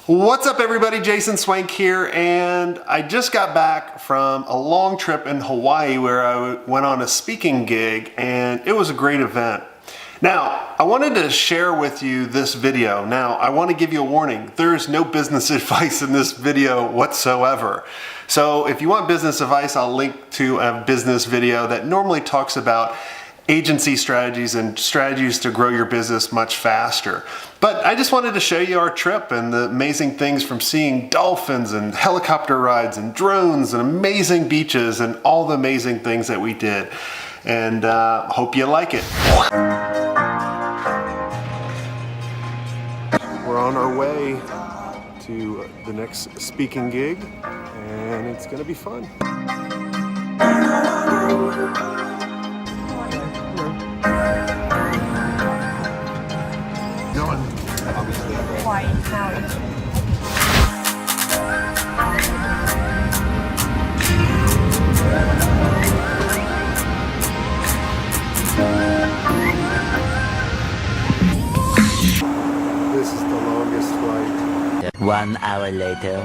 What's up everybody, Jason Swenk here, and I just got back from a long trip in Hawaii where I went on a speaking gig, and it was a great event. Now, I wanted to share with you this video. Now, I want to give you a warning. There is no business advice in this video whatsoever. So if you want business advice, I'll link to a business video that normally talks about agency strategies and strategies to grow your business much faster. But I just wanted to show you our trip and the amazing things from seeing dolphins and helicopter rides and drones and amazing beaches and all the amazing things that we did. And hope you like it. We're on our way to the next speaking gig, and it's gonna be fun. Hawaiian Dancing. This is the longest flight. 1 hour later,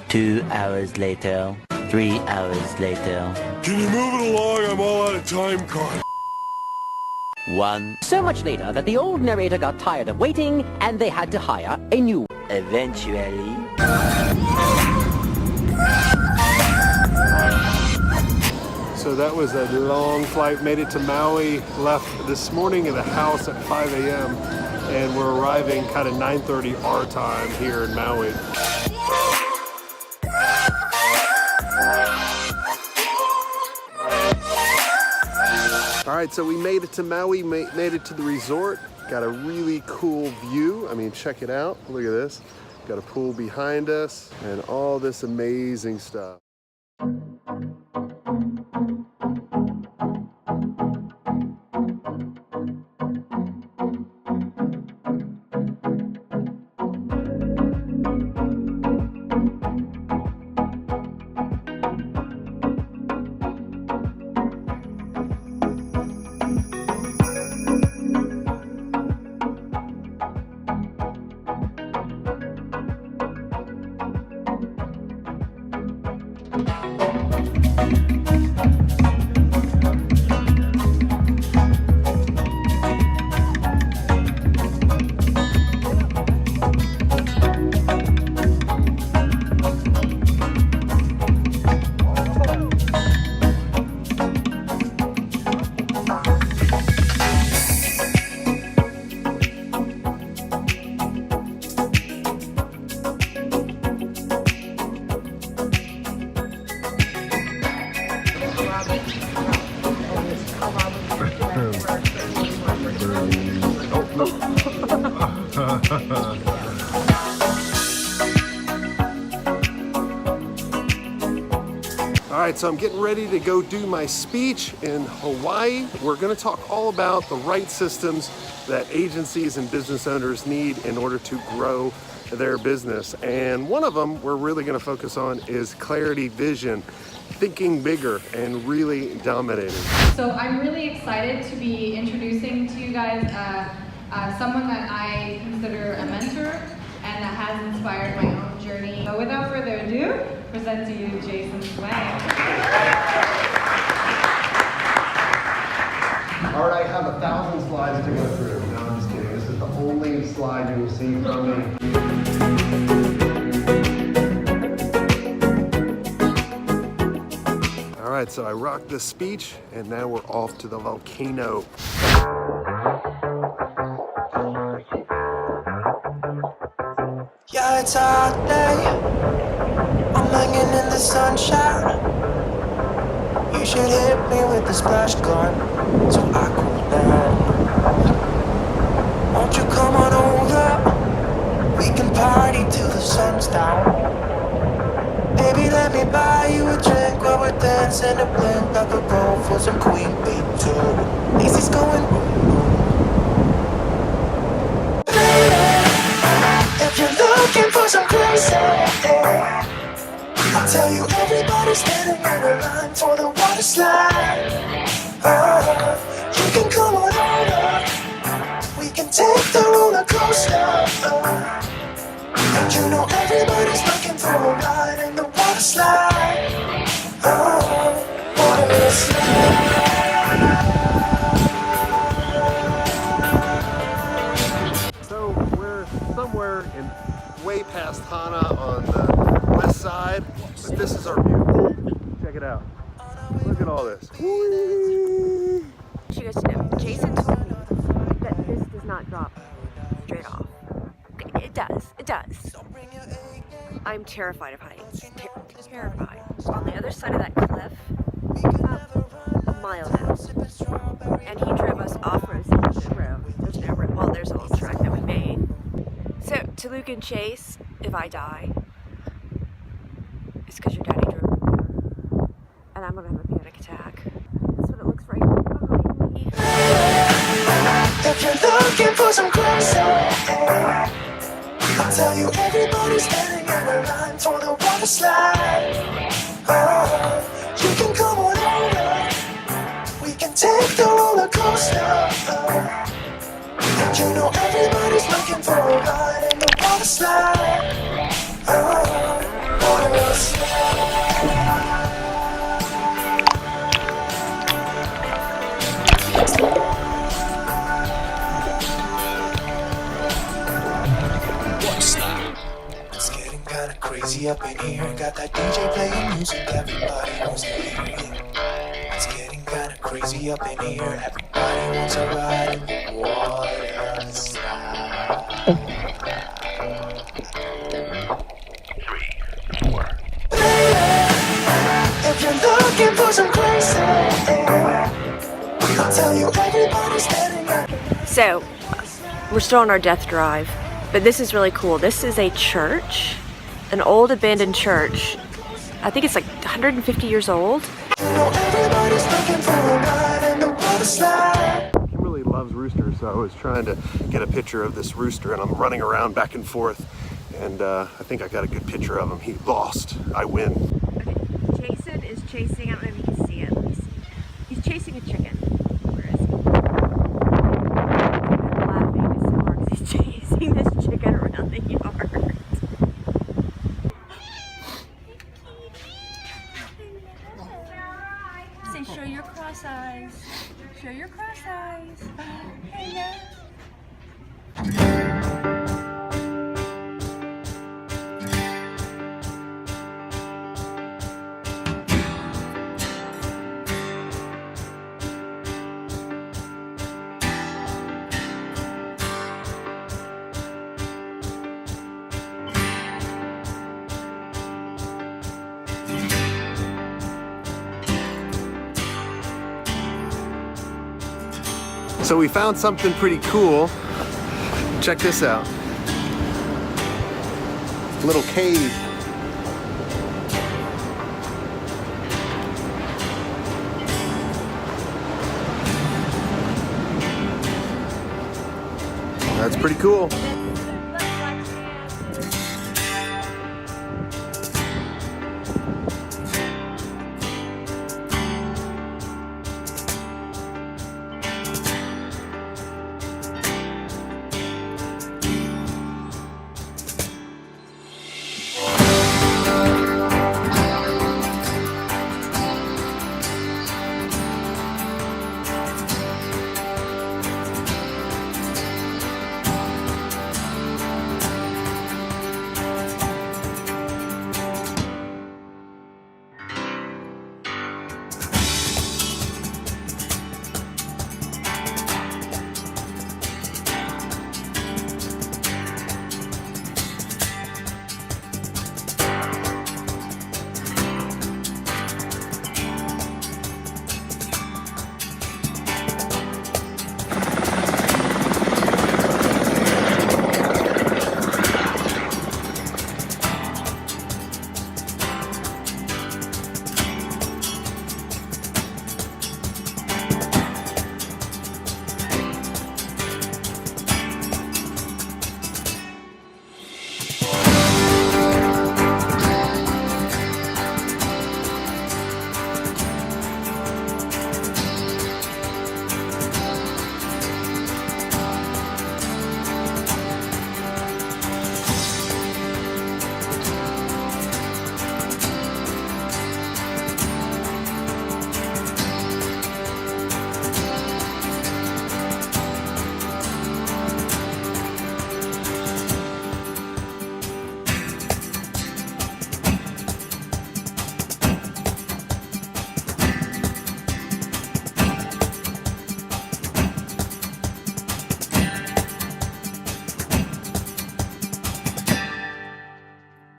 2 hours later, 3 hours later. Can you move it along? I'm all out of time card. So much later that the old narrator got tired of waiting and they had to hire a new. Eventually. So that was a long flight, made it to Maui, left this morning at the house at 5 a.m. and we're arriving kind of 9:30 our time here in Maui. All right, so we made it to Maui, made it to the resort. Got a really cool view. I mean, check it out. Look at this. Got a pool behind us and all this amazing stuff. All right, so I'm getting ready to go do my speech in Hawaii. We're gonna talk all about the right systems that agencies and business owners need in order to grow their business. And one of them we're really gonna focus on is clarity, vision, thinking bigger, and really dominating. So I'm really excited to be introducing to you guys someone that I consider a mentor and that has inspired my own journey. So without further ado, present to you Jason Swenk. All right, I have 1,000 slides to go through. No, I'm just kidding. This is the only slide you will see from me. All right, so I rocked this speech, and now we're off to the volcano. Yeah, it's a hot day. I'm hanging in the sunshine. You should hit me with the splash gun so I cool down. Won't you come on over? We can party till the sun's down. Baby, let me buy you a drink while would dance in a blend like a roll for some queen bee too. Easy's going. If you're looking for some crazy, I'll tell you everybody's standing in a line for the water slide. You can come on over. We can take the roller coaster. And you know everybody's looking for a ride in the water slide. Water slide. So we're somewhere in way past Hana on the west side, but this is our view. Check it out. Look at all this. You guys know, Jason told me that this does not drop straight off. It does. It does. I'm terrified of heights. Terrified. On the other side of that cliff, about a mile down, and he drove us off-road. There's no road. Well, there's a little track that we made. So, to Luke and Chase, if I die, it's because your daddy drove me, and I'm gonna have a panic attack. That's what it looks right behind me. If you're looking for some crazy, I'll tell you everybody's standing in a line for the water slide. You can come on over. We can take the roller coaster. And you know everybody's looking for a ride in the water slide. Water slide. It's getting kinda crazy up in here. Got that DJ playing music, everybody wants to hear it. It's getting kinda crazy up in here. Everybody wants a ride in the water slide. 3, 4. If you're looking for some crazy, I'll tell you everybody's standing up. So, we're still on our death drive, but this is really cool. This is a church, an old abandoned church. I think it's like 150 years old. You know everybody's looking for a ride in the water slide. Kimberly loves roosters, so I was trying to get a picture of this rooster, and I'm running around back and forth, and I think I got a good picture of him. He lost. I win. Okay, Jason is chasing, I don't know if you can see it. Let me see. He's chasing a chicken. Where is he? I'm laughing so hard because he's chasing this chicken around the yard. Say, show your cross eyes. Show your cross eyes. Hey there. So we found something pretty cool. Check this out. Little cave. That's pretty cool.